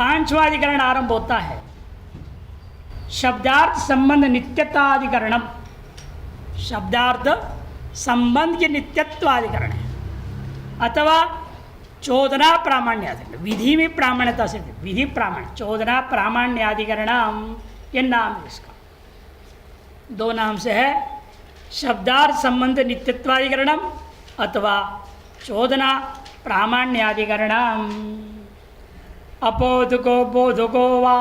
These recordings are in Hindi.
पांचवा अधिकरण आरंभ होता है शब्दार्थ संबंध नित्यत्वाधिकरणम। शब्दार्थ संबंध के नित्यत्वाधिकरण है अथवा चोदना प्रामाण्याधिकरण। विधि में प्रामाण्यता से विधि प्रामाण्य चोदना प्रामाण्याधिकरणम ये नाम है इसका। दो नाम से है शब्दार्थ संबंध नित्यत्वाधिकरणम अथवा चोदना प्रामाण्याधिकरणम। अपोधको बोधको वा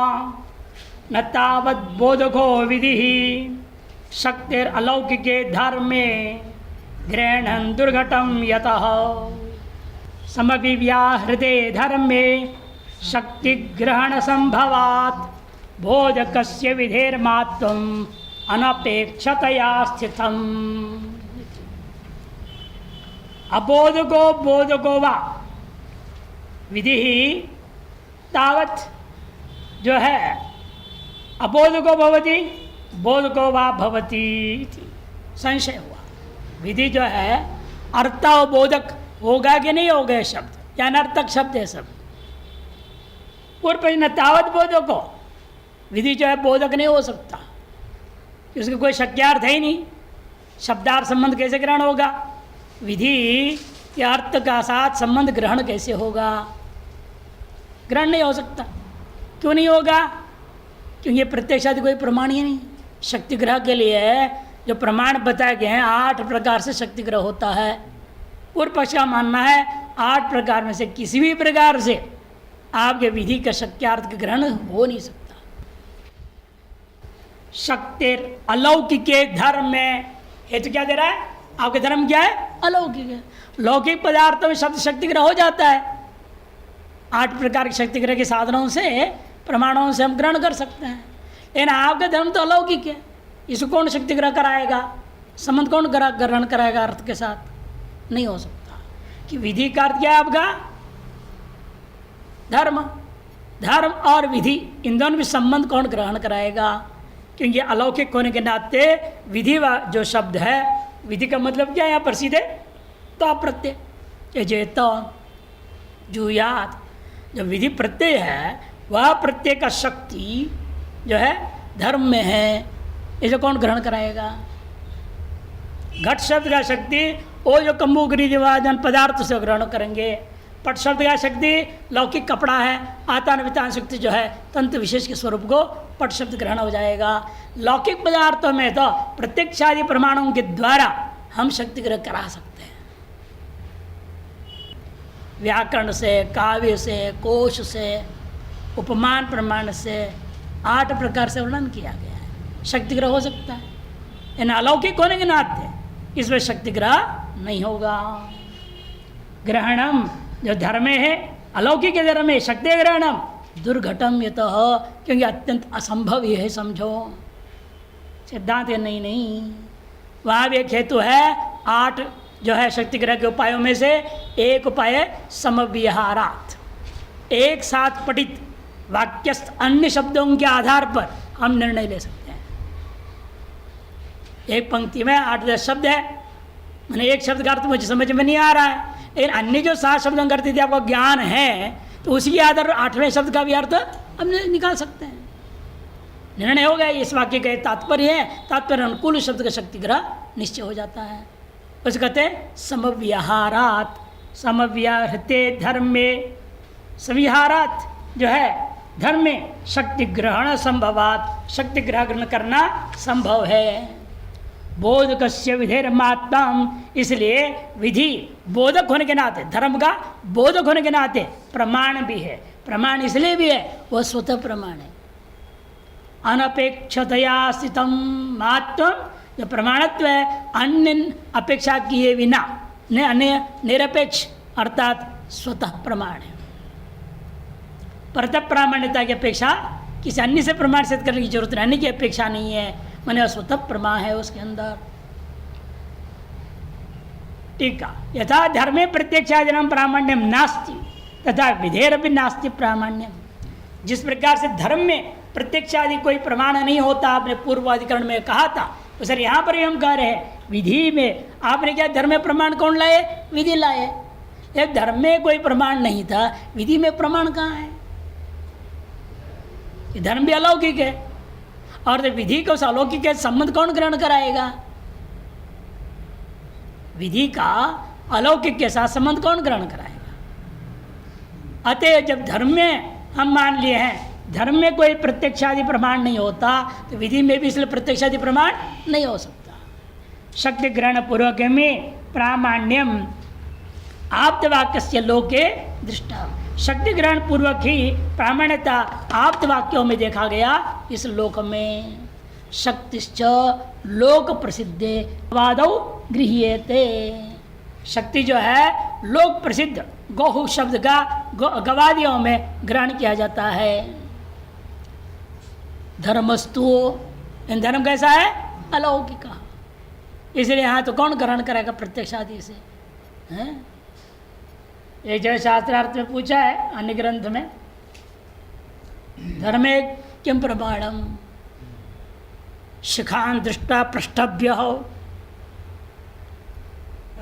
न तावत् बोधको विधि शक्तिर अलौकिके धर्मे ग्रहणं दुर्घटं यतः समविव्याहृते धर्मे शक्ति ग्रहण संभवात् बोधकस्य विधेर्मात्वम् अनपेक्षतया स्थितम्। अबोधको बोधको वा विधि तावत् जो है अबोधको भवति बोधको वा भवति संशय हुआ। विधि जो है अर्थावबोधक होगा कि नहीं होगा शब्द या अनर्थक शब्द है सब। पूर्व न तावत बोधको विधि जो है बोधक नहीं हो सकता, उसका कोई शक्यार्थ है ही नहीं। शब्दार्थ संबंध कैसे ग्रहण होगा? विधि के अर्थ का साथ संबंध ग्रहण कैसे होगा? ग्रहण नहीं हो सकता। क्यों नहीं होगा? क्योंकि प्रत्यक्षादि कोई प्रमाण ही नहीं। शक्ति ग्रह के लिए जो प्रमाण बताए गए हैं 8 प्रकार से शक्ति ग्रह होता है। पूर्व पक्ष का मानना है 8 प्रकार में से किसी भी प्रकार से आपके विधि का शक्यार्थ ग्रहण हो नहीं सकता। शक्तिर अलौकिके धर्म में हेतु क्या दे रहा है? आपके धर्म क्या है? अलौकिक है। लौकिक पदार्थों में शब्द शक्ति ग्रह हो जाता है। 8 प्रकार के शक्ति ग्रह के साधनों से प्रमाणों से हम ग्रहण कर सकते हैं। लेकिन आपका धर्म तो अलौकिक है, इसको कौन शक्ति ग्रह कराएगा? संबंध कौन ग्रहण कराएगा अर्थ के साथ? नहीं हो सकता। कि विधि का अर्थ क्या है आपका? धर्म। धर्म और विधि इन दोनों में संबंध कौन ग्रहण कराएगा? क्योंकि अलौकिक होने के नाते विधि जो शब्द है, विधि का मतलब क्या है यहाँ पर? सीधे तो प्रत्यय यजेत जुयात। जो विधि प्रत्यय है वह प्रत्यय का शक्ति जो है धर्म में है, इसे कौन ग्रहण कराएगा? घट शब्द का शक्ति वो जो कम्बुग्रीदिवादन पदार्थ से ग्रहण करेंगे। पट शब्द का शक्ति लौकिक कपड़ा है, आतान वितान शक्ति जो है तंत्र विशेष के स्वरूप को पट शब्द ग्रहण हो जाएगा। लौकिक पदार्थों में तो प्रत्यक्षादि प्रमाणों के द्वारा हम शक्ति ग्रह करा सकते हैं। व्याकरण से, काव्य से, कोश से, उपमान प्रमाण से 8 प्रकार से वर्णन किया गया है। शक्ति ग्रह हो सकता है। इन अलौकिक होने के नाते इसमें शक्ति ग्रह नहीं होगा। ग्रहणम जो धर्म है अलौकिक धर्म है, शक्ति ग्रहणम दुर्घटम यत, क्योंकि अत्यंत असंभव ये है। समझो सिद्धांत नहीं वहाँ भी एक हेतु है। 8 जो है शक्ति ग्रह के उपायों में से एक उपाय समव्यहारात, एक साथ पठित वाक्यस्थ अन्य शब्दों के आधार पर हम निर्णय ले सकते हैं। एक पंक्ति में 8-10 शब्द है, मैंने एक शब्द का अर्थ मुझे समझ में नहीं आ रहा है, लेकिन अन्य जो 7 शब्दों का अर्थ यदि आपको ज्ञान है तो उसी के आधार 8वें शब्द का भी अर्थ हम निकाल सकते हैं। निर्णय हो गया इस वाक्य का तात्पर्य है, तात्पर्य अनुकूल शब्द का शक्ति ग्रह निश्चय हो जाता है। उसे कहते हैं समव्यहारात। समव्याहृते धर्म में, सविहारात जो है धर्म में शक्ति ग्रहण संभवात, शक्ति ग्रहण करना संभव है। बोधकस्य विधेर्मात्मा, इसलिए विधि बोधक होने के नाते, धर्म का बोधक होने के नाते प्रमाण भी है। प्रमाण इसलिए भी है वह स्वतः प्रमाण है। अनपेक्षतया स्थितम मात्वम, जो प्रमाणत्व है अन्य अपेक्षा किए बिना, अन्य निरपेक्ष अर्थात स्वतः प्रमाण है। परतः प्रामाण्यता की अपेक्षा किसी अन्य से प्रमाण सिद्ध करने की जरूरत नहीं, अन्य की अपेक्षा नहीं है, मैंने स्वतः प्रमाण है उसके अंदर। ठीक है। यथा धर्मे प्रत्यक्षादिनाम प्रामाण्यम नास्ति तथा विधेयरपि नास्ति प्रामाण्यम। जिस प्रकार से धर्म में प्रत्यक्षादि कोई प्रमाण नहीं होता, आपने पूर्वाधिकरण में कहा था, तो सर यहाँ पर भी हम कह रहे हैं विधि में आपने क्या धर्म में प्रमाण कौन लाए? विधि लाए। धर्म में कोई प्रमाण नहीं था, विधि में प्रमाण कहाँ है? कि धर्म भी अलौकिक है, और तो विधि को उस अलौकिक के संबंध कौन ग्रहण कराएगा? विधि का अलौकिक के साथ संबंध कौन ग्रहण कराएगा? अतः जब धर्म में हम मान लिए हैं धर्म में कोई प्रत्यक्षादि प्रमाण नहीं होता, तो विधि में भी इसलिए प्रत्यक्षादि प्रमाण नहीं हो सकता। शक्ति ग्रहण पूर्वक में प्रामाण्यम आप्तवाक्य से लोके दृष्टा, शक्ति ग्रहण पूर्वक ही प्रामाण्यता आप्त वाक्यों में देखा गया इस लोक में। शक्तिश्च लोक प्रसिद्धे वादौ गृह्यते, शक्ति जो है लोक प्रसिद्ध गौहु शब्द का गवादियों में ग्रहण किया जाता है। धर्मस्तु, इन धर्म कैसा है? अलौकिक, इसलिए यहाँ तो कौन ग्रहण करेगा प्रत्यक्ष आदि से? हैं? ये जो शास्त्रार्थ में पूछा है अन्य ग्रंथ में, धर्मे किम प्रमाणम शिखान दृष्टा पृष्ठभ्य हो,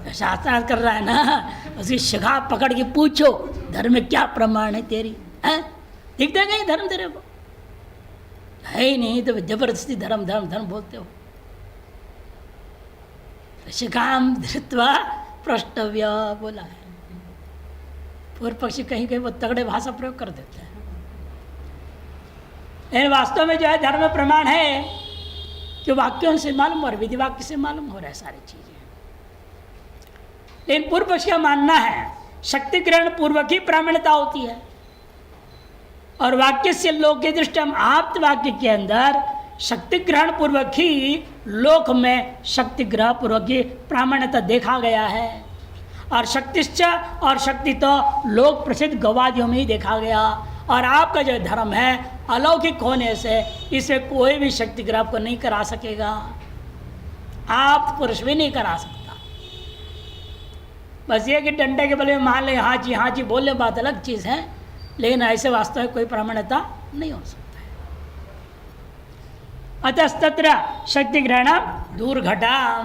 शास्त्रार्थ कर रहा है ना, उसकी शिखा पकड़ के पूछो धर्म में क्या प्रमाण है तेरी, है? दिख देगा ही धर्म तेरे को? है ही नहीं तो जबरदस्ती धर्म धर्म धर्म बोलते हो। शिखाम धृत्वा पृष्ठव्य बोला है। पूर्व पक्षी कहीं कहीं वो तगड़े भाषा प्रयोग कर देते हैं, लेकिन वास्तव में जो है धर्म प्रमाण है कि वाक्यों से मालूम और विधि वाक्य से मालूम हो रहा है सारी चीजें। लेकिन पूर्व पक्ष का मानना है शक्ति ग्रहण पूर्वक ही प्रामाण्यता होती है, और वाक्य से लोक की दृष्टि हम आप्त वाक्य के अंदर शक्ति ग्रहण पूर्वक ही लोक में शक्ति ग्रहण पूर्वक ही प्रामाण्यता देखा गया है, और शक्तिश्च और शक्ति तो लोक प्रसिद्ध गवादियों में ही देखा गया। और आपका जो धर्म है अलौकिक होने से इसे कोई भी शक्ति ग्रहण को नहीं करा सकेगा, आप पुरुष भी नहीं करा सकता। बस ये कि डंडे के बल में मान ले हाँ जी बोल ले, बात अलग चीज़ है, लेकिन ऐसे वास्तव में कोई प्रामाण्यता नहीं हो सकता है। अतस्तत्र शक्ति ग्रहण दूर घटा,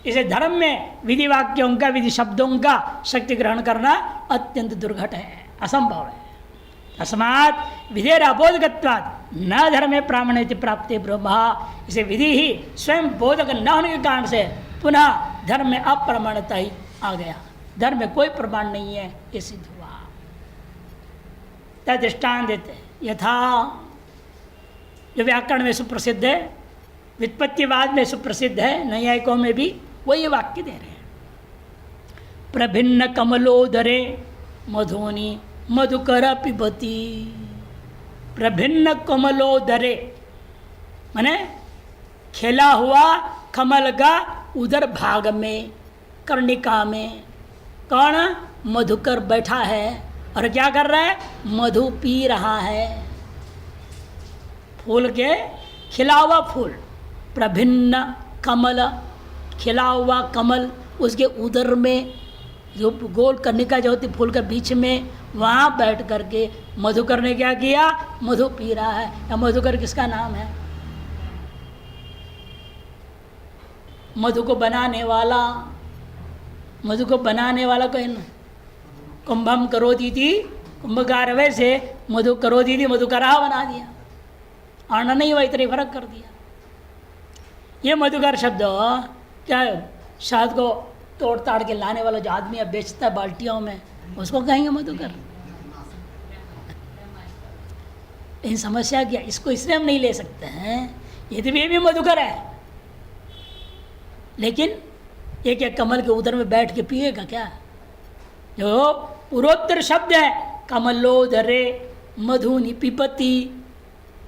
इसे धर्म में विधि वाक्यों का विधि शब्दों का शक्ति ग्रहण करना अत्यंत दुर्घट है, असंभव है। अस्मात् विधेर अबोधकत्वात् न धर्मे प्रामाण्यति प्राप्ते ब्रह्मा, इसे विधि ही स्वयं बोधक न होने के कारण से पुनः धर्म में अप्रमाणता ही आ गया, धर्म में कोई प्रमाण नहीं है, ये सिद्ध हुआ। दृष्टान देते यथा, जो व्याकरण में सुप्रसिद्ध है, व्युत्पत्तिवाद में सुप्रसिद्ध है, नैयायिकों में भी वही वाक्य दे रहे हैं। प्रभिन्न कमलोदरे मधुनी मधुकर पिबती, प्रभिन्न कमलोदरे माने खिला हुआ कमल का उधर भाग में कर्णिका में कौन मधुकर बैठा है और क्या कर रहा है? मधु पी रहा है। फूल के खिला हुआ फूल, प्रभिन्न कमल, खिला हुआ कमल, उसके उदर में जो गोल कर्णिका जो होती फूल के बीच में, वहाँ बैठ करके मधुकर ने क्या किया? मधु पी रहा है। या मधुकर किसका नाम है? मधु को बनाने वाला, मधु को बनाने वाला कोई न, कुंभम करो दी थी, कुंभकार वैसे मधु करो दी थी, मधुकरा बना दिया, आना नहीं हुआ, इतने फर्क कर दिया। ये मधुकर शब्द क्या शहद को तोड़ ताड़ के लाने वाला जो आदमी अब बेचता है बाल्टियों में, उसको कहेंगे मधुकर। इन समस्या क्या, इसको इसलिए हम नहीं ले सकते हैं, यदि ये भी मधुकर है, लेकिन ये क्या कमल के उदर में बैठ के पिएगा क्या? जो पूर्वोत्तर शब्द है कमलोदरे मधुनि पिपति,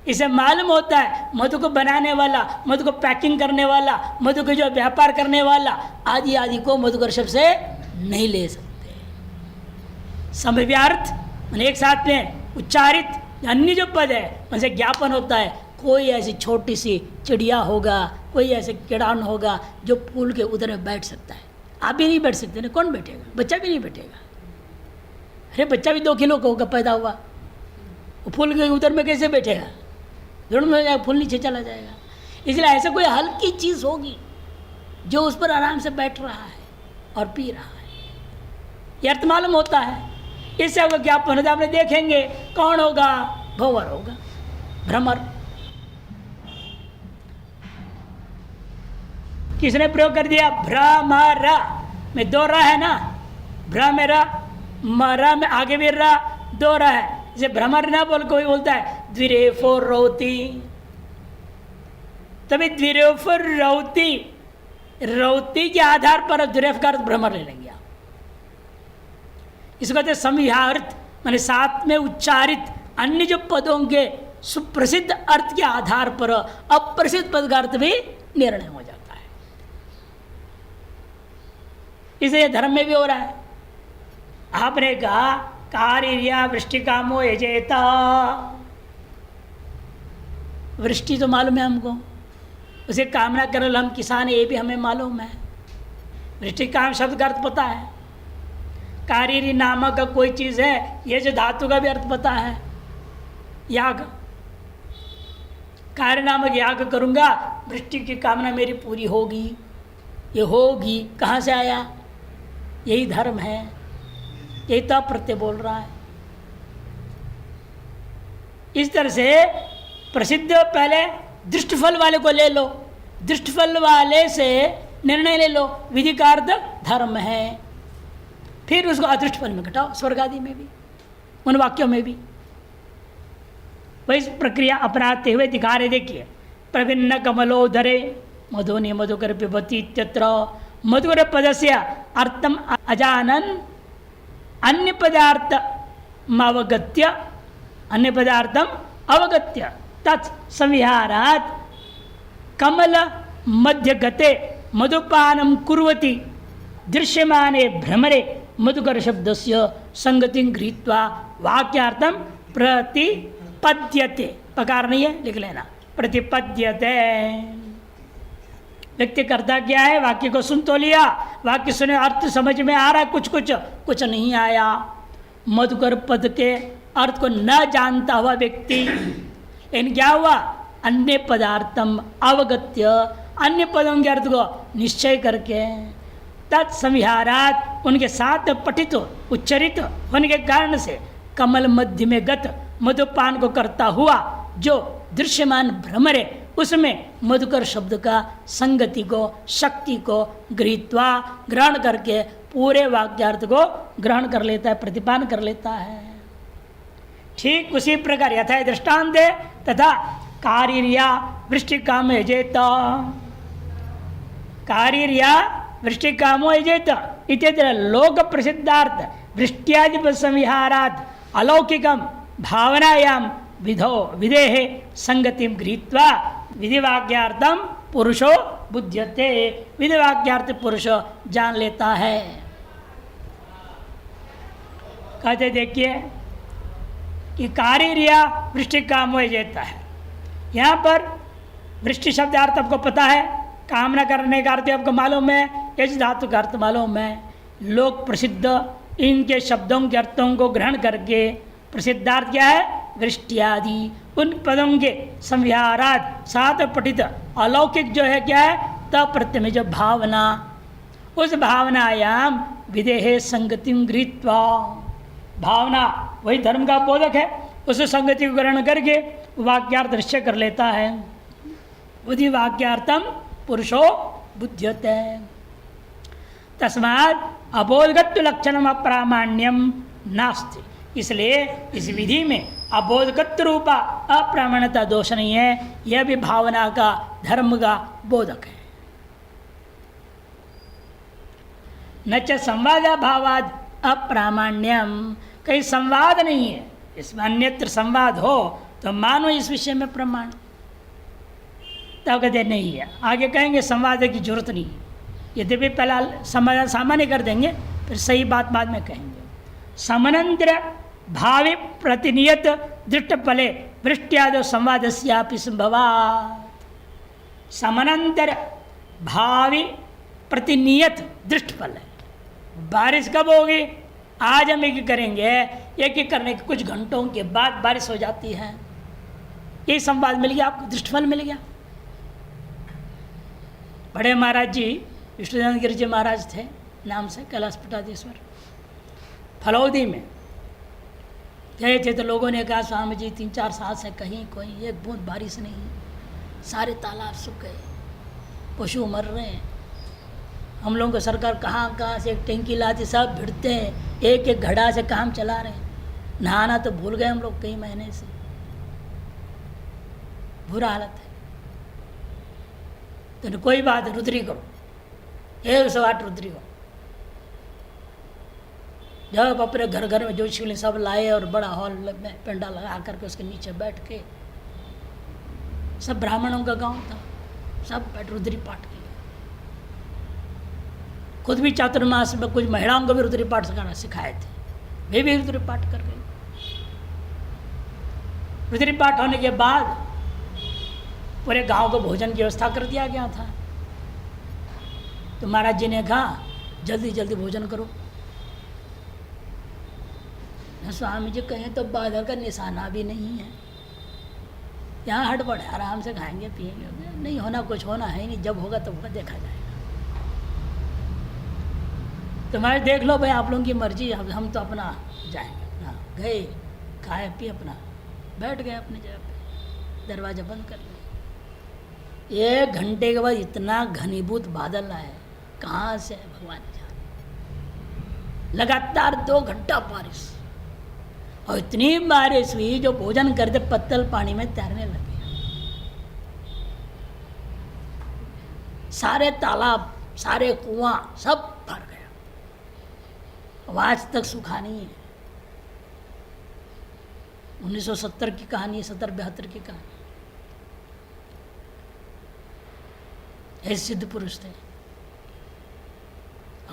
इसे मालूम होता है मधु को बनाने वाला, मधु को पैकिंग करने वाला, मधु को जो व्यापार करने वाला, आदि आदि को मधुकर शब्द से नहीं ले सकते। समव्यार्थ मैंने एक साथ में उच्चारित अन्य जो पद है उनसे ज्ञापन होता है, कोई ऐसी छोटी सी चिड़िया होगा, कोई ऐसे किड़ान होगा जो फूल के उधर में बैठ सकता है। आप भी नहीं बैठ सकते ना, कौन बैठेगा? बच्चा भी नहीं बैठेगा। अरे बच्चा भी 2 किलो का होगा पैदा हुआ, वो फूल के उधर में कैसे बैठेगा? जड़ में हो जाएगा, फूल नीचे चला जाएगा। इसलिए ऐसा कोई हल्की चीज़ होगी जो उस पर आराम से बैठ रहा है और पी रहा है, ये अर्थ मालूम होता है। इससे अगर ज्ञापन होता है, आपने देखेंगे कौन होगा? भंवर होगा। भ्रमर। किसने प्रयोग कर दिया? भ्रमर में दो र है ना, भ्रमर मरा में आगे भी र दो र है, इसे भ्रमर ना बोल कोई बोलता है द्विरेफो रौती, तभी द्विरेफो रौती, रौती के आधार पर द्विरेफ का अर्थ भ्रमर ले लेंगे आप। इसको कहते संविहार्थ, माने साथ में उच्चारित अन्य जो पदों के सुप्रसिद्ध अर्थ के आधार पर अप्रसिद्ध पद का अर्थ भी निर्णय हो जाता है। इसे धर्म में भी हो रहा है। आपने कहा कार्य वृष्टि कामो यजेता, वृष्टि तो मालूम है हमको, उसे कामना करल हम किसान, ये भी हमें मालूम है। वृष्टि काम शब्द का अर्थ पता है। कार्य नामक का कोई चीज़ है, ये जो धातु का भी अर्थ पता है, याग, कार्य नामक याग करूँगा, वृष्टि की कामना मेरी पूरी होगी। ये होगी कहाँ से आया? यही धर्म है, यही तो प्रत्यय बोल रहा है। इस तरह से प्रसिद्ध पहले दृष्टफल वाले को ले लो, दृष्टफल वाले से निर्णय ले लो, विधि का अर्थ धर्म है, फिर उसको अदृष्टफल में घटाओ, स्वर्ग आदि में भी, उन वाक्यों में भी वही प्रक्रिया अपनाते हुए दिखा रहे। देखिए, प्रभिन्न कमलोदरे मधुनि मधुकर पिबती इत्यत्र मधुकर पदस्य अर्थम अजानन अन्य पदार्थ अवगत्य, अन्य पदार्थम अवगत्य तत् संविहारात् कमल मध्यगते मधुपानम कुर्वति दृश्यमाने भ्रमरे मधुकर शब्दस्य संगति गृहीत्वा वाक्यार्थम प्रतिपद्यते, पकार नहीं है लिख लेना, प्रतिपद्यते। व्यक्ति करता क्या है? वाक्य को सुन तो लिया, वाक्य सुने अर्थ समझ में आ रहा है, कुछ कुछ कुछ नहीं आया। मधुकर पद के अर्थ को न जानता हुआ व्यक्ति, लेकिन क्या हुआ? अन्य पदार्थम अवगत्य, अन्य पदों के अर्थ को निश्चय करके तत्संविहारात, उनके साथ पठित उच्चरित होने के कारण से कमल मध्य में गत मधुपान को करता हुआ जो दृश्यमान भ्रमरे, उसमें मधुकर शब्द का संगति को, शक्ति को गृहीत्वा, ग्रहण करके पूरे वाक्यार्थ को ग्रहण कर लेता है, प्रतिपान कर लेता है। ठीक उसी प्रकार यथा दृष्टांत तथा कार्य वृष्टि काम यजेत, कार्य वृष्टि कामो यजेत इत्यत्र लोक प्रसिद्धार्थ वृष्ट्यादि संविहारात् अलौकिकम भावनायाम विधो विधेः संगतिम गृहीत्वा विधिवाक्यार्थम पुरुषो बुध्यते, विधिवाक्यार्थ पुरुष जान लेता है। कहते देखिए कि कार्य वृष्टि काम हो जाता है। यहाँ पर वृष्टि शब्द अर्थ आपको पता है, कामना करने का अर्थ आपको मालूम है, यश धातु का अर्थ मालूम है। लोक प्रसिद्ध इनके शब्दों के अर्थों को ग्रहण करके प्रसिद्धार्थ क्या है? वृष्टियादि, उन पदों के संविहारात साथ पठित अलौकिक जो है क्या है? तप्रत्यय में जो भावना, उस भावनायाम विदेह संगतिम गृहीत्वा, भावना वही धर्म का बोधक है, उस संगति को ग्रहण करके वाक्यार्थ निश्चय कर लेता है। बुद्धि वाक्यार्थम पुरुषो बुध्यते। तस्मात् अबोधगत्व लक्षणम अप्रामाण्यम नास्ति, इसलिए इस विधि में अबोधगत्व रूपा अप्रामाण्यता दोष नहीं है, यह भी भावना का, धर्म का बोधक है। न च संवादाभावाद अप्रामाण्यम, कहीं संवाद नहीं है, इसमें अन्यत्र संवाद हो तो मानो इस विषय में प्रमाण, तब कहते नहीं है। आगे कहेंगे संवाद की जरूरत नहीं है, यद्यपि पहला समाधान सामान्य कर देंगे, फिर सही बात बाद में कहेंगे। समनंतर भावी प्रतिनियत दृष्ट फले वृष्ट्यादो संवादस्यापि संभवात्। समनंतर भावी प्रतिनियत दृष्ट फल है, बारिश कब होगी? आज हम एक करेंगे, एक एक करने के कुछ घंटों के बाद बारिश हो जाती है, यही संवाद मिल गया आपको, दृष्टफल मिल गया। बड़े महाराज जी विष्णुदान गिरि जी महाराज थे नाम से, कैलाश पटाधीश्वर, फलौदी में गए थे तो लोगों ने कहा स्वामी जी 3-4 साल से कहीं कोई एक बूंद बारिश नहीं, सारे तालाब सूख गए, पशु मर रहे हैं। हम लोगों को सरकार कहाँ कहाँ से एक टैंकी लाती, सब भिड़ते हैं, एक एक घड़ा से काम चला रहे हैं। नहाना तो भूल गए हम लोग कई महीने से, बुरा हालत है। तो कोई बात है, रुद्री करो, 108 रुद्री करो। जब अपने घर घर में जो शिवलिंग सब लाए और बड़ा हॉल में पेंडा लगा करके उसके नीचे बैठ के, सब ब्राह्मणों का गांव था, सब बैठ रुद्री पाठ किया। खुद भी चातुर्मास में कुछ महिलाओं को भी रुद्री पाठ सिखाए थे, वे भी रुद्री पाठ कर गए। रुद्री पाठ होने के बाद पूरे गांव को भोजन की व्यवस्था कर दिया गया था। तो महाराज जी ने कहा जल्दी जल्दी भोजन करो। स्वामी जी कहें तो बाधा का निशाना भी नहीं है, यहाँ हटपट आराम से खाएंगे पिएंगे, नहीं होना कुछ होना है नहीं, जब होगा तब होगा, देखा जाएगा। तो मैं देख लो भाई आप लोगों की मर्जी, अब हम तो अपना जाएंगे, अपना गए खाए पिए अपना बैठ गए अपने जगह पे, दरवाजा बंद कर लिया। 1 घंटे के बाद इतना घनीभूत बादल आए, कहाँ से भगवान जाने। लगातार 2 घंटा बारिश, और इतनी बारिश हुई जो भोजन करते पत्तल पानी में तैरने लगे। सारे तालाब, सारे कुआं सब भर गया। आज तक सूखा नहीं है। 1970 की कहानी, 70-72 की कहानी। ऐसे सिद्ध पुरुष थे।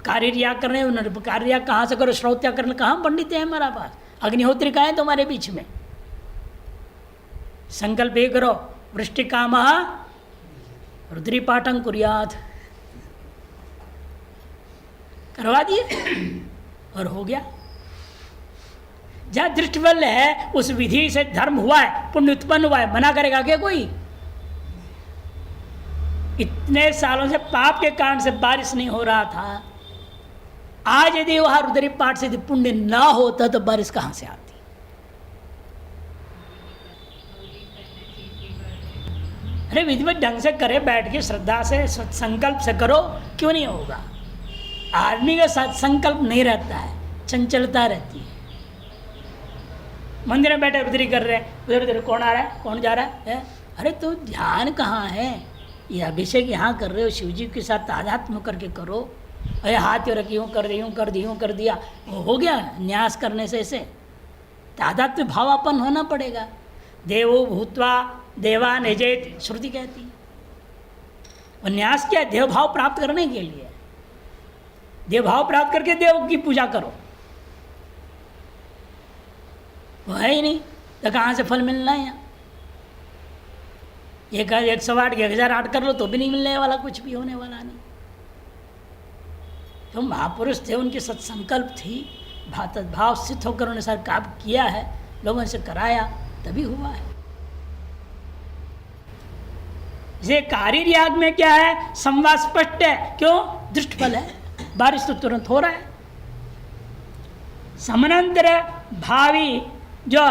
कार्य कर रहे हैं, उन्होंने कार्य कहाँ से करो, श्रौत्या करने कहाँ पंडित है हमारा पास, अग्निहोत्री का है तुम्हारे बीच में। संकल्प ये करो, वृष्टि कामः रुद्री पाठं कुर्यात्, करवा दिए और हो गया। जहाँ दृष्टिबल है उस विधि से धर्म हुआ है, पुण्य उत्पन्न हुआ है, मना करेगा क्या कोई? इतने सालों से पाप के कारण से बारिश नहीं हो रहा था, आज यदि वहां रुद्री पाठ से यदि पुण्य ना होता तो बारिश कहां से आती? अरे विधिवत ढंग से करे, बैठ के श्रद्धा से संकल्प से करो, क्यों नहीं होगा? आदमी का संकल्प नहीं रहता है, चंचलता रहती है। मंदिर में बैठे रुद्री कर रहे हैं, उधर उधर कौन आ रहा है, कौन जा रहा है? अरे तो ध्यान कहाँ है? ये अभिषेक यहाँ कर रहे हो, शिव जी के साथ तादात्म्य करके करो। अरे हाथ रखी, यूँ कर दी, यूँ कर दी, यूँ कर दिया, वो हो गया न्यास करने से। ऐसे तादात्म्य भावापन होना पड़ेगा। देवो भूत्वा देवान यजेत, श्रुति कहती है। और न्यास क्या है? देव भाव प्राप्त करने के लिए। देव भाव प्राप्त करके देव की पूजा करो, वो है ही नहीं तो कहाँ से फल मिलना है? यहाँ 108 के 1008 कर लो तो भी नहीं मिलने वाला, कुछ भी होने वाला नहीं। तो महापुरुष थे, उनकी सत्संकल्प थी, भाव सिद्ध होकर उन्होंने सारा काम किया है, लोगों से कराया, तभी हुआ है। ये कार्य याग में क्या है? संवाद स्पष्ट है। क्यों? दृष्टफल है, बारिश तो तुरंत हो रहा है। समानांतर भावी जो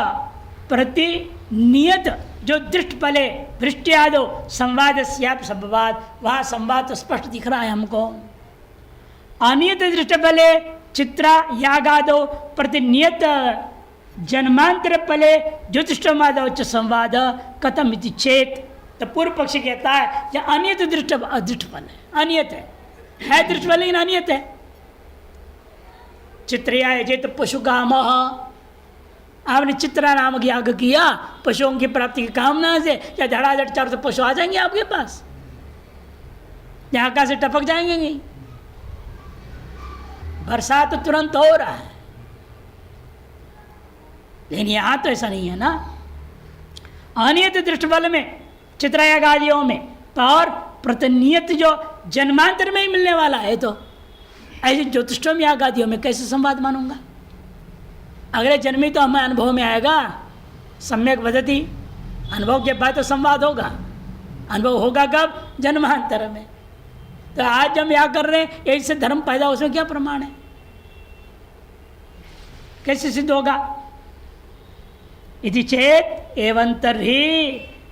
प्रतिनियत जो दृष्टफले वृष्टियादो संवाद संवाद, वहाँ संवाद तो स्पष्ट दिख रहा है हमको। अनियत दृष्टफले चित्रा यागादो प्रतिनियत जन्मांतर फले ज्योतिषमादो च संवाद कथम इति चेत। तो पूर्व पक्षी कहता है यह अनियत दृष्टफल है, अनियत है दृष्टफल लेकिन अनियत है। चित्रया यजेत पशु काम, आपने चित्रा नामक याग किया पशुओं की प्राप्ति की कामना से, या धड़ाधड़ 400 पशु आ जाएंगे आपके पास, यहाँ का से टपक जाएंगे नहीं। बरसात तो तुरंत हो रहा है, लेकिन यहाँ तो ऐसा नहीं है ना। अनियत दृष्टफल में चित्रयाग आदियों में और प्रतिनियत जो जन्मांतर में ही मिलने वाला है, तो ऐसे ज्योतिषोम याग आदियों में कैसे संवाद मानूंगा? अगले जन्म ही तो हमें अनुभव में आएगा। सम्यक वदति, अनुभव के बाद तो संवाद होगा। अनुभव होगा कब? जन्मांतर में। तो आज हम यहाँ कर रहे हैं, ऐसे धर्म पैदा हो, उसमें क्या प्रमाण है? कैसे सिद्ध होगा? इति चेत एवं तर्हि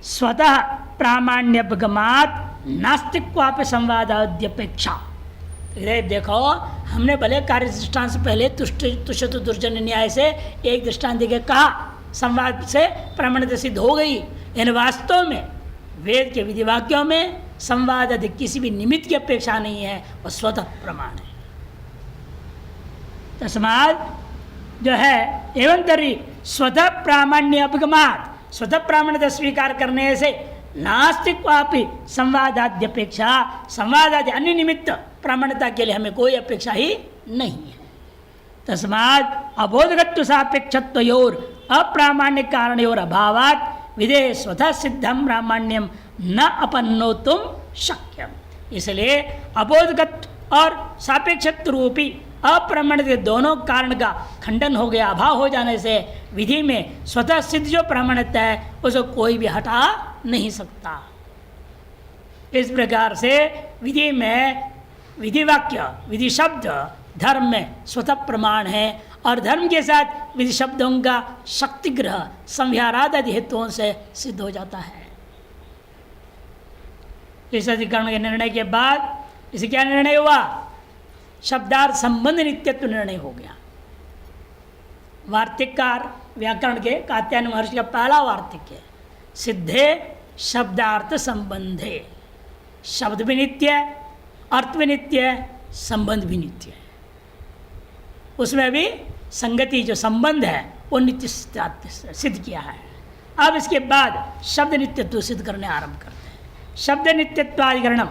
स्वतः प्रामाण्यपगमात् नास्तिक्वापि संवादाद्यपेक्षा। देखो, हमने भले कार्य दृष्टांत से पहले तुष्ट दुर्जन न्याय से एक दृष्टांत देके कहा संवाद से प्रमाणित सिद्ध हो गई। इन वास्तव में वेद के विधि वाक्यों में संवाद आदि किसी भी निमित्त की अपेक्षा नहीं है, वह स्वतः प्रमाण है। तस्मात् जो है एवं तरी स्वतः प्रामाण्य अपगमात, स्वतः प्रामाण्यता स्वीकार करने से नास्तिक्वापि संवादाद्यपेक्षा, संवादादि अन्य निमित्त प्रामाण्यता के लिए हमें कोई अपेक्षा ही नहीं है। तस्मात् अबोधगत्व सापेक्षत्वयोर अप्रामाण्य कारणयोर अभावात् विधेय स्वतः सिद्धम प्रामाण्यम न अपन्नोतुम शक्यम। इसलिए अबोधगत्व और सापेक्षत्व रूपी अप्रामाण्य दोनों कारण का खंडन हो गया, अभाव हो जाने से विधि में स्वतः सिद्ध जो प्रामाण्यता है उसको कोई भी हटा नहीं सकता। इस प्रकार से विधि में विधि वाक्य, विधि शब्द धर्म में स्वतः प्रमाण है और धर्म के साथ विधि शब्दों का शक्तिग्रह संव्यारादि हेतुओं से सिद्ध हो जाता है। इस अधिकरण के निर्णय के बाद इसे क्या निर्णय हुआ? शब्दार्थ संबंध नित्यत्व निर्णय हो गया। वार्तिककार व्याकरण के कात्यायन महर्षि का पहला वार्तिक है, सिद्धे शब्दार्थ संबंधे। शब्द भी नित्य है, अर्थ भी नित्य है, संबंध भी नित्य है। उसमें भी संगति जो संबंध है वो नित्य सिद्ध किया है। अब इसके बाद शब्द नित्यत्व सिद्ध करने आरंभ करते हैं। शब्द नित्यत्वाधिकरणम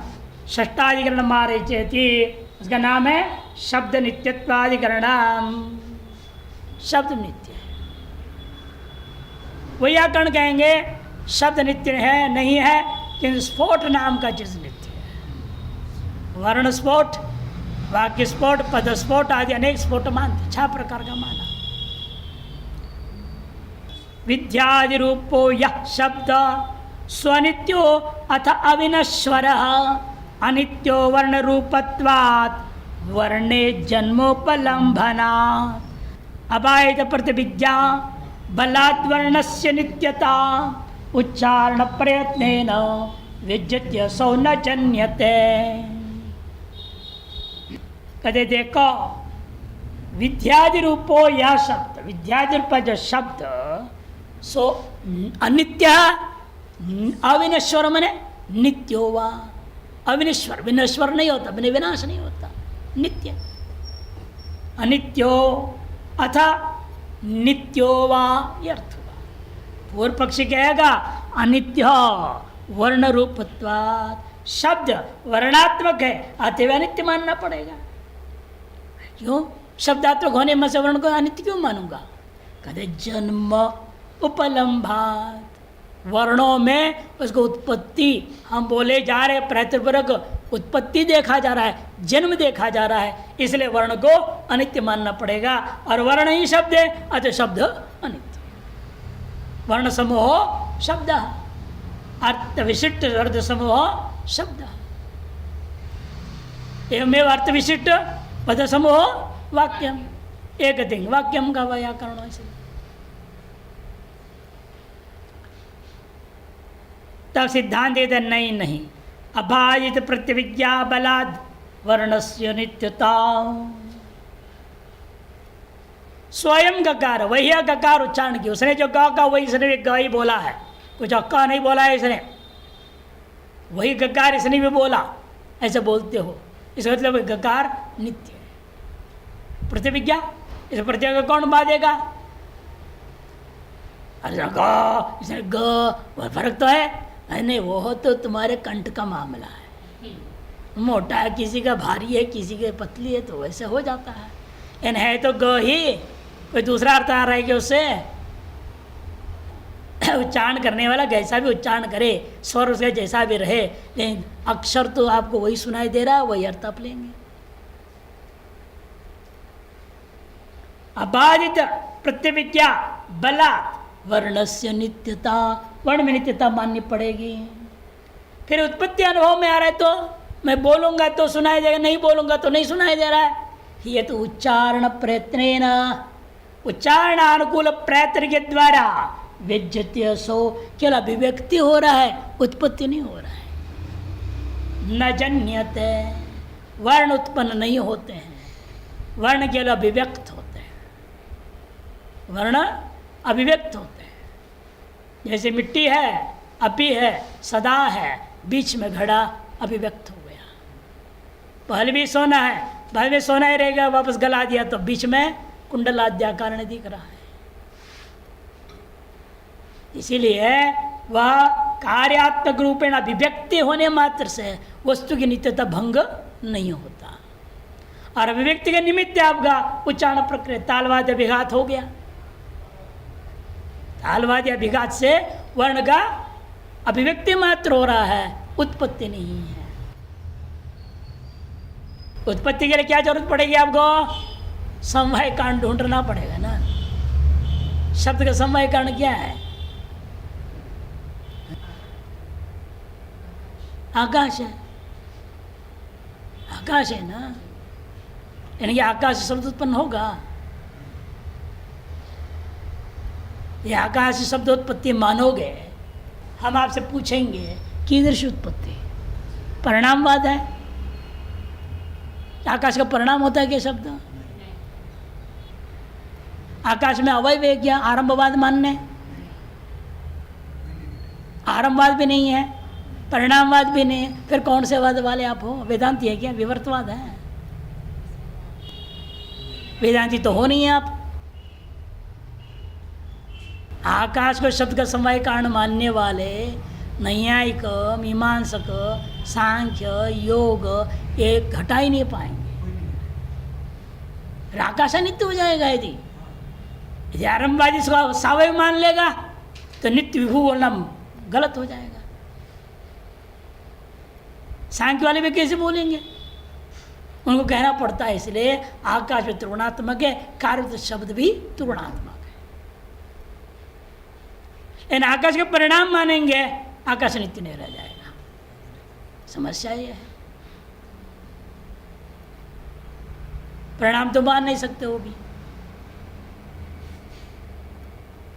षष्ठाधिकरण मारे चेती, उसका नाम है शब्द नित्यत्वाधिकरणम। शब्द नित्य है, व्याकरण कहेंगे शब्द नित्य है नहीं है, किंतु स्फोट नाम का चीज नित्य है। वर्ण स्फोट, वाक्य स्फोट, पद स्फोट आदि अनेक स्फोट मानते, 6 प्रकार का माना। विद्यादि रूपो यह शब्द स्वनित्यो अथ अविनश्वर अनित्यो वर्ण रूपत्वात् वर्णे जन्मोपलम्भना अबायत प्रतिविज्ञा बलात् वर्णस्य नित्यता उच्चारण प्रयत्नेन विद्यते सौ न जन्यते। कहते देखो, विद्यादि रूपो यह शब्द, विद्यादि रूप जो शब्द सो अनित्य अविनश्वर मने नित्यो वा। अविनश्वर, विनश्वर नहीं होता, बिना विनाश नहीं होता, नित्य। अनित्यो अथ नित्यो वा, ये अर्थ हुआ। पूर्व पक्षी कहेगा अनित्य वर्ण रूपत्वात्, शब्द वर्णात्मक है, अतएव अनित्य मानना पड़ेगा। क्यों? शब्दात्मक होने में से वर्ण को अनित्य क्यों मानूंगा? कहते जन्म उपलम्भात, वर्णों में उसको उत्पत्ति, हम बोले जा रहे प्रत्यवर्ग उत्पत्ति देखा जा रहा है, जन्म देखा जा रहा है, इसलिए वर्ण को अनित्य मानना पड़ेगा। और वर्ण ही शब्द है, अतः शब्द अनित्य। वर्ण समूह शब्द, अर्थ विशिष्ट अर्थ समूह शब्द, एवमेव अर्थ विशिष्ट पद समूह वाक्यम। एक दिन वाक्यम का व्याकरण से तब सिद्धांत देते नहीं, अबाधित प्रत्यविज्ञा बलाद वर्णस्य नित्यता। स्वयं गकार, वही गकार उच्चारण की, उसने जो गा का वही इसने भी गा ही बोला है, कुछ अक्का नहीं बोला है इसने, वही गकार इसने भी बोला, ऐसे बोलते हो, इसका मतलब गकार नित्य है। प्रतिविज्ञा, इस प्रत्यय को कौन बांधेगा? अरे ग, इसने ग, फर्क तो है नहीं, वो तो तुम्हारे कंठ का मामला है, मोटा है किसी का, भारी है किसी के, पतली है, तो वैसे हो जाता है। इन है तो ग ही, कोई दूसरा अर्थ आ रहा है कि उससे उच्चारण करने वाला कैसा भी उच्चारण करे, स्वर उसका जैसा भी रहे, लेकिन अक्षर तो आपको वही सुनाई दे रहा है, वही अर्थ आप लेंगे। अबाधित प्रत्यविज्ञा बलात् वर्णस्य नित्यता, वर्ण में नित्यता माननी पड़ेगी। फिर उत्पत्ति अनुभव में आ रहा है तो मैं बोलूंगा तो सुनाई देगा, नहीं बोलूंगा तो नहीं सुनाई दे रहा है। ये तो उच्चारण प्रयत्न, उच्चारणानुकूल प्रयत्न के द्वारा व्यज्यते असो, केवल अभिव्यक्ति हो रहा है, उत्पत्ति नहीं हो रहा है। न जन्यते, वर्ण उत्पन्न नहीं होते हैं, वर्ण केवल अभिव्यक्त होते हैं, वर्ण अभिव्यक्त होते हैं। जैसे मिट्टी है, अपी है, सदा है, बीच में घड़ा अभिव्यक्त हो गया। पहले भी सोना है, पहले भी सोना ही रहेगा, वापस गला दिया तो बीच में कुंडलाद्याकार दिख रहा है। इसीलिए वह कार्यात्मक रूपेण अभिव्यक्ति होने मात्र से वस्तु की नित्यता भंग नहीं होता। और अभिव्यक्ति के निमित्त आपका उच्चारण प्रक्रिया तालवाद्य विघात हो गया। तालवाद्य अभिघात से वर्ण का अभिव्यक्ति मात्र हो रहा है, उत्पत्ति नहीं है। उत्पत्ति के लिए क्या जरूरत पड़ेगी आपको? समवाय कारण ढूंढना पड़ेगा ना। शब्द का समवाय कारण क्या है? आकाश है, आकाश है ना, यानी कि आकाश शब्द उत्पन्न होगा। यह आकाश शब्द उत्पत्ति मानोगे, हम आपसे पूछेंगे कीदृश उत्पत्ति? परिणामवाद है। आकाश का परिणाम होता है क्या शब्द? आकाश में अवयव है क्या? आरंभवाद मानने, आरंभवाद भी नहीं है, परिणामवाद भी नहीं है, फिर कौन से वाद वाले आप हो? वेदांती है क्या? विवर्तवाद है। वेदांती तो हो नहीं है आप। आकाश को शब्द का समवाय कारण मानने वाले नैयायिक, मीमांसक, सांख्य, योग एक घटा ही नहीं पाएंगे। आकाश नित्य हो जाएगा। यदि आरंभवादी इसको सावय मान लेगा तो नित्य विभू बोलना गलत हो जाएगा। सांख्य वाले भी कैसे बोलेंगे? उनको कहना पड़ता है। इसलिए आकाश में त्रिगुणात्मक है, कार्य शब्द भी त्रिगुणात्मक है। इन आकाश के परिणाम मानेंगे, आकाश नित्य नहीं रह जाएगा। समस्या ये है। परिणाम तो मान नहीं सकते वो भी।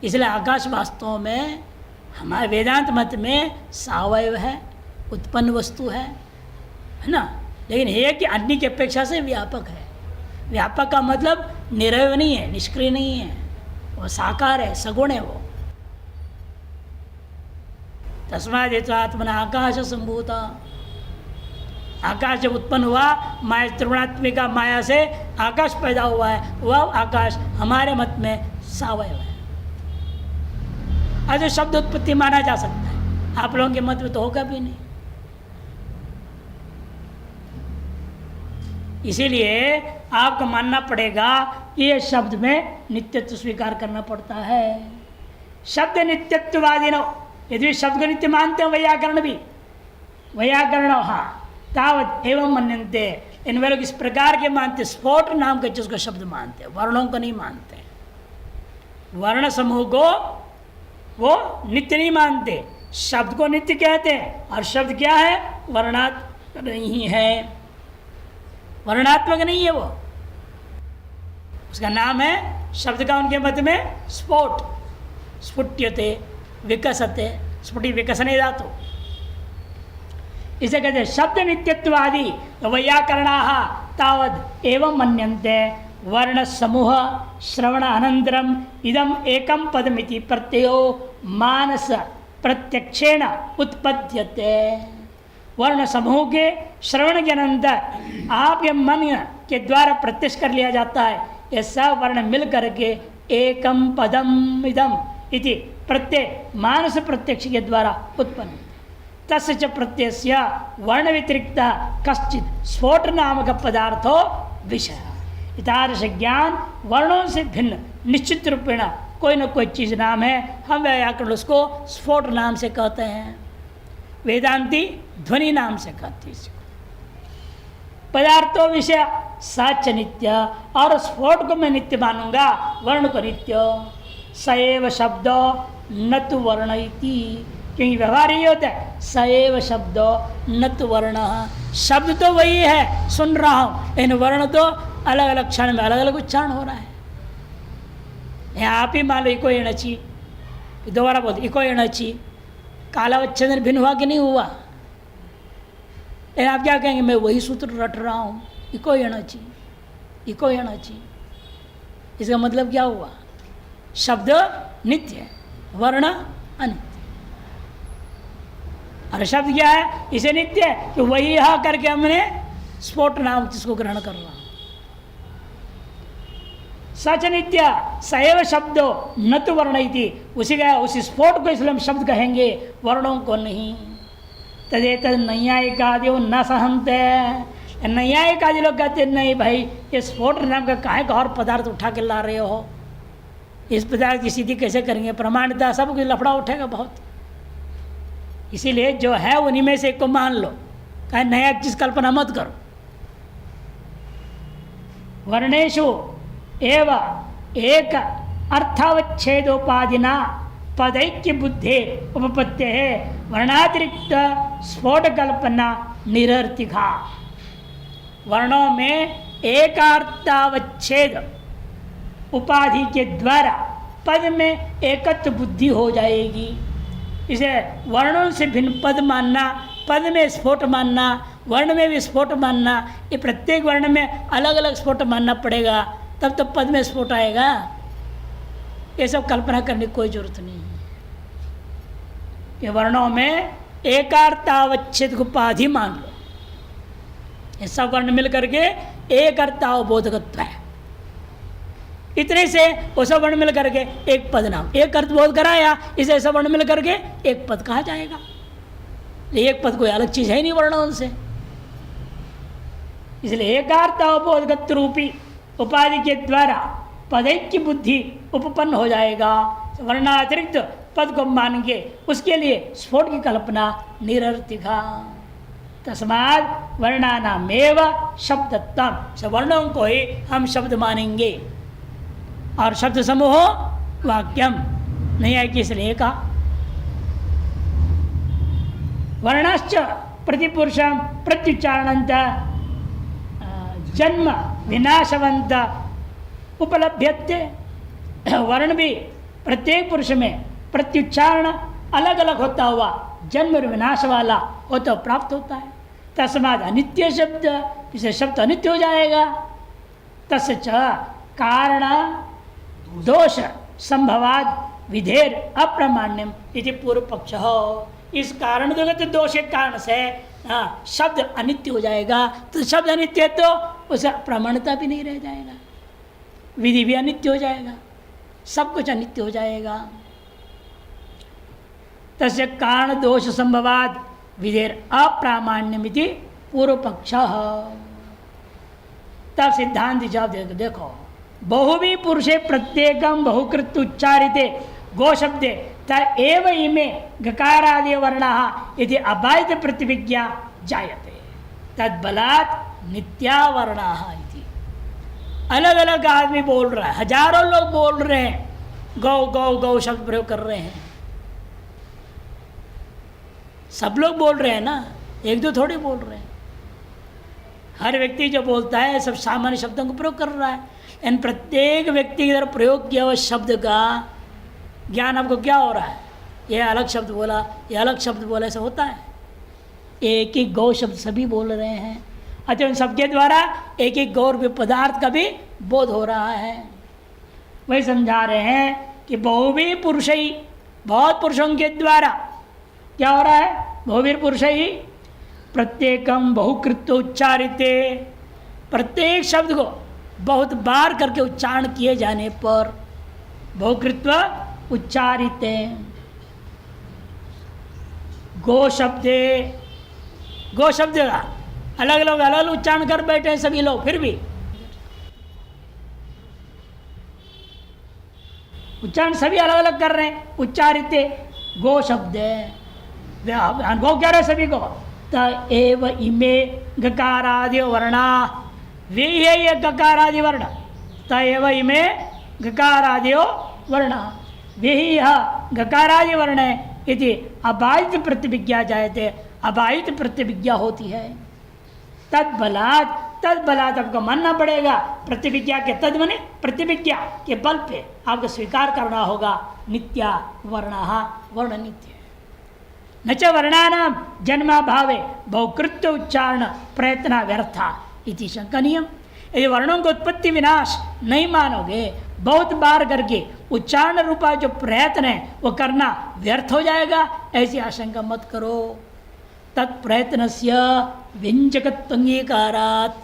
इसलिए आकाश वास्तव में हमारे वेदांत मत में सावयव है, उत्पन्न वस्तु है ना। लेकिन है कि अन्य की अपेक्षा से व्यापक है। व्यापक का मतलब निरवय नहीं है, निष्क्रिय नहीं है, वो साकार है, सगुण है वो। तस्मात् आत्मना आकाश संभूता। आकाश जब उत्पन्न हुआ, माया त्रिगुणात्मिका माया से आकाश पैदा हुआ है, वह आकाश हमारे मत में सावयव है। आज शब्द उत्पत्ति माना जा सकता है, आप लोगों के मत में तो होगा भी नहीं। इसीलिए आपको मानना पड़ेगा कि ये शब्द में नित्यत्व स्वीकार करना पड़ता है। शब्द नित्यत्ववादी नो, यदि शब्द को नित्य मानते हैं वैयाकरण भी, वैयाकरण हाँ तावत एवं मन्यन्ते, इन वे लोग इस प्रकार के मानते, स्फोट नाम के जिसको शब्द मानते, वर्णों को नहीं मानते। वर्ण समूह को वो नित्य नहीं मानते, शब्द को नित्य कहते हैं। और शब्द क्या है? वर्णात्मक नहीं है, वर्णात्मक नहीं है वो। उसका नाम है, शब्द का उनके मत में स्फोट, स्फुट्यते, विकसते, स्फुटी विकसने धातु, इसे कहते हैं शब्द नित्यत्वादि। तो वैयाकरणाः तावद एवं मन्यन्ते वर्ण समूह श्रवण अनंतरम इदम एकम पदमिति प्रत्ययो मानस प्रत्यक्षेण उत्पद्यते। वर्ण समूह के श्रवण के अनंतर आपके मन के द्वारा प्रत्यक्ष कर लिया जाता है। ये सब वर्ण मिल करके एकम पदम इदम इति प्रत्यय मानस प्रत्यक्ष के द्वारा उत्पन्न। तस्य च प्रत्ययस्य वर्ण व्यतिरिक्त कश्चित स्फोट नामक पदार्थो विषय। इतादृश ज्ञान वर्णों से भिन्न निश्चित रूपेण कोई न कोई चीज नाम है, हम व्याकरण उसको स्फोट नाम से कहते हैं, वेदांती ध्वनि नाम से कहते हैं। पदार्थों विषय सच नित्य, और स्फोट को मैं नित्य मानूंगा, वर्ण को नित्य। सएव शब्द न तो वर्ण इति, क्योंकि व्यवहार ये होता है, सएव शब्द न तो वर्ण। शब्द तो वही है, सुन रहा हूँ, इन वर्ण तो अलग अलग क्षण में अलग अलग उच्चारण हो रहा है। यहाँ आप ही मान लो कोई नची, दोबारा बोलते इको एणची, कालावच्छेदन भिन्न हुआ कि नहीं हुआ? आप क्या कहेंगे? मैं वही सूत्र रट रहा हूँ, इको एणची, इको एणची। इसका मतलब क्या हुआ? शब्द नित्य है, वर्ण अनित्य। और शब्द क्या है? इसे नित्य है कि वही यह करके हमने स्फोट नाम जिसको ग्रहण कर रहा हूं। सच नित्य सैव शब्दो न तो वर्ण इति, उसी का उसी स्फोट को इसलिए हम शब्द कहेंगे, वर्णों को नहीं। तदेत नैयायिकादि न सहनते, नैयायिकादि लोग कहते नहीं भाई ये स्फोट नाम का काहे का और पदार्थ उठा के ला रहे हो, इस पदार्थ की सिद्धि कैसे करेंगे? प्रमाणिता सब कुछ लफड़ा उठेगा बहुत। इसीलिए जो है उन्हीं में से एक को मान लो, कहे नया चीज कल्पना मत करो। वर्णेशु एव एक अर्थावच्छेदोपाधिना पदैक्य बुद्धे उपपत्ते है वर्णातिरिक्त स्फोट कल्पना निरर्थिका। वर्णों में एकार्थावच्छेद उपाधि के द्वारा पद में एकत्व बुद्धि हो जाएगी। इसे वर्णों से भिन्न पद मानना, पद में स्फोट मानना, वर्ण में भी स्फोट मानना, ये प्रत्येक वर्ण में अलग अलग स्फोट मानना पड़ेगा, तब तो पद में स्फोट आएगा। ये सब कल्पना करने की कोई जरूरत नहीं है। ये वर्णों में एकार्थावच्छेद उपाधि मान लो, ये सब वर्ण मिल करके एक अर्थावबोधकत्व है। इतने से वो सब वर्ण मिल करके एक पद नाम, एक अर्थ बोध कराया, इसे सब वर्ण मिल करके एक पद कहा जाएगा। एक पद कोई अलग चीज है नहीं वर्णों से, इसलिए एकार्थावबोधकत्व रूपी उपाधि के द्वारा पदैक्य बुद्धि उपपन्न हो जाएगा। वर्णातिरिक्त पद को मान के उसके लिए स्फोट की कल्पना निरर्थिका। तस्मात् वर्णानामेव शब्दत्वम्, वर्णों को ही हम शब्द मानेंगे। और शब्द समूह वाक्यम नहीं है कि इसलिए का वर्णश्च प्रतिपुरुषम प्रत्युच्चारणंत जन्म विनाशवंत उपलभ्यते। वर्ण भी प्रत्येक पुरुष में प्रत्युच्चारण अलग अलग होता हुआ जन्म और विनाश वाला हो तो प्राप्त होता है। तस्माद अनित्य शब्द, इसे शब्द अनित्य हो जाएगा। तस्य कारण दोष संभवाद विधेर अप्रामाण्यम इति पूर्व पक्ष हो। इस कारण दोष के कारण से शब्द अनित्य हो जाएगा। तो शब्द अनित्य है तो उसे प्रमाणता भी नहीं रह जाएगा, विधि भी अनित्य हो जाएगा, सब कुछ अनित्य हो जाएगा। तस्य कारण दोष संभवाद विधेर अप्रामाण्यमिति पूर्व पक्ष। तब सिद्धांत जवाब दे, देखो बहुवी पुरुषे प्रत्येकम बहुकृत उच्चारिते गो शब्दे तव इमे गकारादि वर्णाः यदि अबाधित प्रतिविज्ञा जायते तद्बलात् नित्यावर्णाः इति। अलग अलग आदमी बोल रहा है, हजारों लोग बोल रहे हैं, गौ गौ गौ शब्द प्रयोग कर रहे हैं, सब लोग बोल रहे हैं ना, एक दो थोड़ी बोल रहे हैं। हर व्यक्ति जो बोलता है सब सामान्य शब्दों को प्रयोग कर रहा है। इन प्रत्येक व्यक्ति की तरफ प्रयोग किया हुआ शब्द का ज्ञान आपको क्या हो रहा है? ये अलग शब्द बोला, ये अलग शब्द बोला, ऐसा होता है? एक ही गौ शब्द सभी बोल रहे हैं। अच्छा, उन सबके द्वारा एक एक गौर पदार्थ का भी बोध हो रहा है। वही समझा रहे हैं कि बहुवी पुरुष ही, बहुत पुरुषों के द्वारा क्या हो रहा है? बहुवीर पुरुष ही प्रत्येकम बहुकृत उच्चारिते, प्रत्येक शब्द को बहुत बार करके उच्चारण किए जाने पर बहुकृत्व उच्चारिते। गो शब्दे, गो शब्द का अलग अलग उच्चारण कर बैठे हैं सभी लोग, फिर भी उच्चारण सभी अलग अलग कर रहे हैं। उच्चारिते गो शब्द, गो क्या रहे सभी को? त एव इमे गकारादि वर्णा, वे है ये गकारादि वर्ण। त एव इमे गकारादियो वर्ण, वे ही यह गकारादि वर्ण है। यदि अबाधित प्रतिविज्ञा जायते, अबाधित प्रतिविज्ञा होती है। तत्बलात् तद बलात् आपको मानना पड़ेगा। प्रतिविज्ञा के तद माने प्रतिविज्ञा के बल पे आपको स्वीकार करना होगा। नित्या वर्णः वर्ण नित्य न च वर्णानां जन्माभावे बहुकृत्य उच्चारण प्रयत्न व्यर्था इति शंकनीयम। यदि वर्णों को उत्पत्ति विनाश नहीं मानोगे, बहुत बार करके उच्चारण रूपा जो प्रयत्न है वो करना व्यर्थ हो जाएगा, ऐसी आशंका मत करो। तत्प्रयत्नस्य व्यंजकत्वंगीकारात्,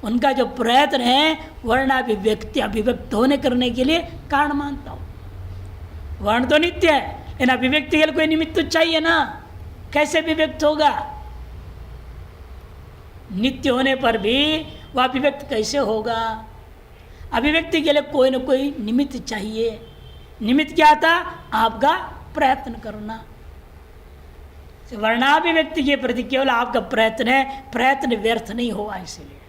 उनका जो प्रयत्न है वर्णाभिव्यक्ति अभिव्यक्त होने करने के लिए कारण मानता हूँ। वर्ण तो नित्य है, इन अभिव्यक्ति के लिए कोई निमित्त तो चाहिए ना, कैसे अभिव्यक्त होगा? नित्य होने पर भी वह अभिव्यक्त कैसे होगा? अभिव्यक्ति के लिए कोई न कोई निमित्त चाहिए। निमित्त क्या था? आपका प्रयत्न करना। वर्णाभिव्यक्ति के प्रति केवल आपका प्रयत्न है, प्रयत्न व्यर्थ नहीं हुआ। इसलिए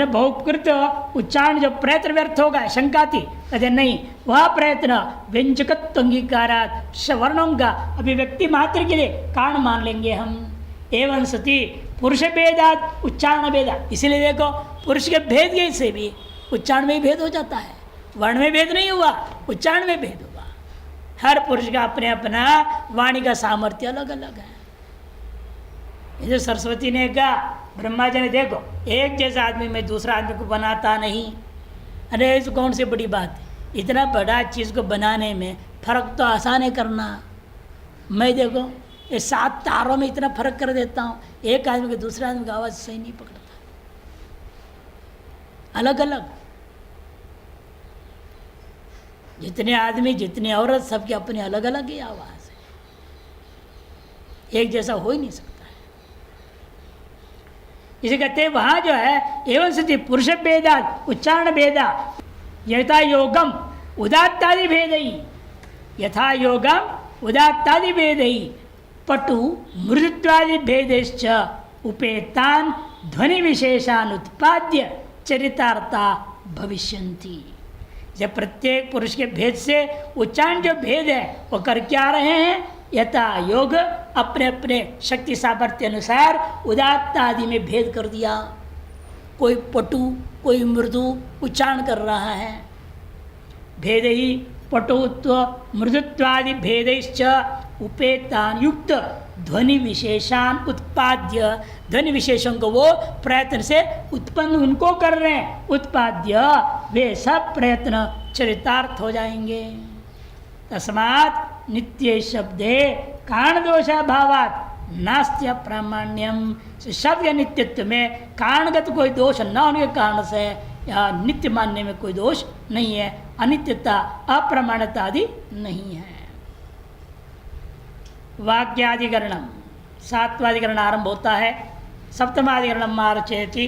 बहुकृत उच्चारण जो प्रयत्न व्यर्थ होगा शंका थी, कहते नहीं, वह प्रयत्न व्यंजकत्व अंगीकारात् वर्णों का अभिव्यक्ति मात्र के लिए कारण मान लेंगे हम। एवं सती पुरुष भेदात उच्चारण भेदात, इसीलिए देखो पुरुष के भेद के से भी उच्चारण में भेद हो जाता है। वर्ण में भेद नहीं हुआ, उच्चारण में भेद हुआ। हर पुरुष का अपने अपना वाणी का सामर्थ्य अलग अलग है। जैसे सरस्वती ने कहा, ब्रह्मा जी ने देखो एक जैसा आदमी में दूसरा आदमी को बनाता नहीं। अरे इस कौन सी बड़ी बात है, इतना बड़ा चीज़ को बनाने में फर्क तो आसान है करना। मैं देखो ये 7 तारों में इतना फर्क कर देता हूँ, एक आदमी के दूसरे आदमी का आवाज़ सही नहीं पकड़ता, अलग अलग। जितने आदमी जितनी औरत सबकी अपनी अलग अलग ही आवाज़ है, एक जैसा हो ही नहीं सकता है। इसे कहते हैं वहाँ जो है एवं स्थिति पुरुष भेदा उच्चारण भेदा यथा योगम उदात्तादि भेद ही, यथा योगम उदात्तादि भेद ही पटु मृदुत्वादि भेदेश्च उपेतान ध्वनि विशेषान उत्पाद्य चरितार्था भविष्यन्ति। जब प्रत्येक पुरुष के भेद से उच्चारण जो भेद है वो कर क्या रहे हैं? यथा योग अपने अपने शक्ति सामर्थ्य अनुसार उदात्त आदि में भेद कर दिया। कोई पटु कोई मृदु उच्चारण कर रहा है। भेद ही पटुत्व मृदुत्वादि भेदैश्च उपेतान युक्त ध्वनि विशेषान उत्पाद्य, ध्वनि विशेषों को वो प्रयत्न से उत्पन्न उनको कर रहे हैं, उत्पाद्य वे सब प्रयत्न चरितार्थ हो जाएंगे। तस्मात् नित्य शब्दे कारण दोषाभावात् नास्त्य प्रामाण्यम। शब्द या नित्यत्व में कारणगत कोई दोष न होने के कारण से यह नित्य मानने में कोई दोष नहीं है। अनित्यता अप्रमाणता आदि नहीं है। वाक्याधिकरणम 7वां अधिकरण आरंभ होता है। 7वाधिकरणम मार्चयति,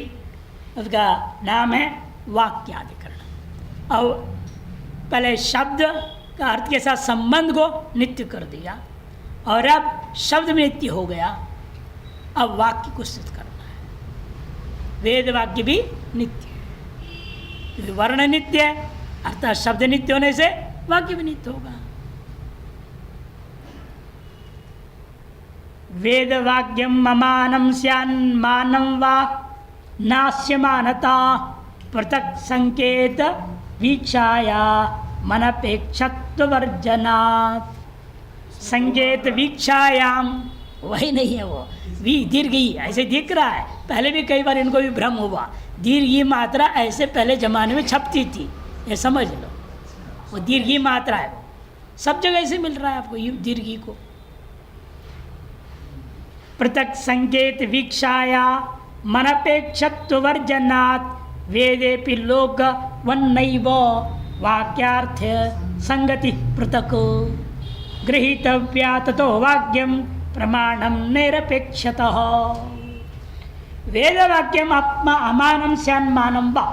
उसका नाम है वाक्याधिकरण। और पहले शब्द का अर्थ के साथ संबंध को नित्य कर दिया और अब शब्द में नित्य हो गया। अब वाक्य को सिद्ध करना है। वेद वाक्य भी नित्य है, वर्ण नित्य है, अर्थात शब्द नित्य होने से वाक्य भी नित्य होगा। वेद वाक्यम अमानम स्यान्मानम वा नास्यमानता पृथक संकेत वीक्षाया मनपेक्षत्व वर्जनात्। संकेत वीक्षायाम वही नहीं है, वो वी दीर्घी ऐसे दिख रहा है। पहले भी कई बार इनको भी भ्रम हुआ, दीर्घी मात्रा ऐसे पहले जमाने में छपती थी, ये समझ लो। वो दीर्घी मात्रा है, सब जगह ऐसे मिल रहा है आपको दीर्घी को। पृथक संकेत वीक्षाया मनपेक्षत्व वर्जनात् वेदेपि लोक वन्नैव वाक्यार्थ संगति पृथक गृहीतव्या ततो वाक्यम प्रमाणम निरपेक्षतः। वेद वाक्यम अमानम स्यान्मानम वा,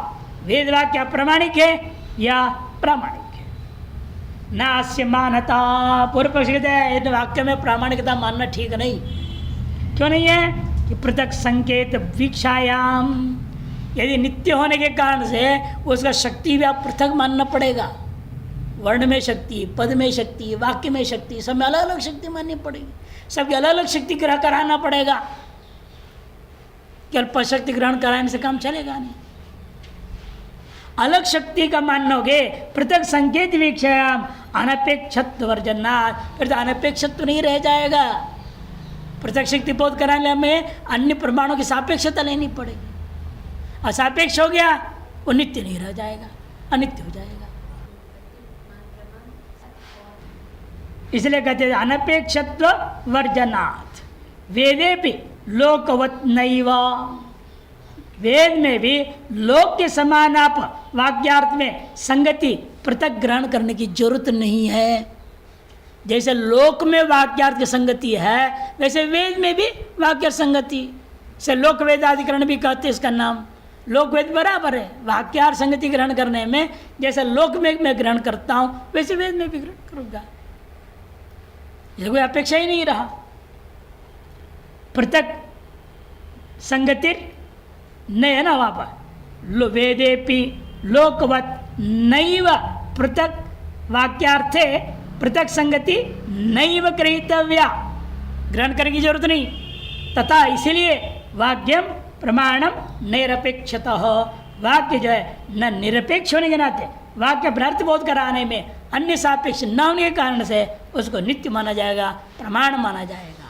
वेद वाक्य अप्रामाणिक है या प्रामाणिक है। नास्य मानता, पूर्व पक्ष कहते हैं वाक्य में प्रामाणिकता मानना ठीक नहीं। क्यों नहीं है? कि पृथक संकेत वीक्षायाम, यदि नित्य होने के कारण से उसका शक्ति भी आप पृथक मानना पड़ेगा। वर्ण में शक्ति, पद में शक्ति, वाक्य में शक्ति, सब में अलग अलग शक्ति माननी पड़ेगी। सबकी अलग अलग शक्ति ग्रह कराना पड़ेगा। केवल पशक्ति ग्रहण कराने से काम चलेगा नहीं। अलग शक्ति का मानोगे पृथक संकेत वीक्षायाम अनपेक्षत्व वर्जनात्, फिर तो अनपेक्षत्व नहीं रह जाएगा। पृथक शक्ति बोध कराने में अन्य प्रमाणों की सापेक्षता लेनी पड़ेगी, और सापेक्ष हो गया वो नित्य नहीं रह जाएगा, अनित्य हो जाएगा। इसलिए कहते हैं अनपेक्षत्व वर्जनात्। वेदे भी लोकवत नैव, वेद में भी लोक के समान आप वाक्यार्थ में संगति पृथक ग्रहण करने की जरूरत नहीं है। जैसे लोक में वाक्यार्थ की संगति है वैसे वेद में भी वाक्यार्थ संगति से लोक वेदाधिकरण भी कहते हैं। इसका नाम लोक वेद बराबर है। वाक्यार्थ संगति ग्रहण करने में जैसे लोक में मैं ग्रहण करता हूँ वैसे वेद में भी ग्रहण करूँगा, ये कोई अपेक्षा ही नहीं रहा। पृथक संगति नहीं है ना वहाँ पर। वेदेपि लोकवत नैव पृथक वाक्यार्थे पृथक संगति नैव गृहीतव्या, ग्रहण करने की जरूरत नहीं। तथा इसीलिए वाक्यम प्रमाणम निरपेक्षतः, वाक्य जो है न निरपेक्ष होने के नाते वाक्य अपनार्थ बोध कराने में अन्य सापेक्ष न होने के कारण से उसको नित्य माना जाएगा, प्रमाण माना जाएगा।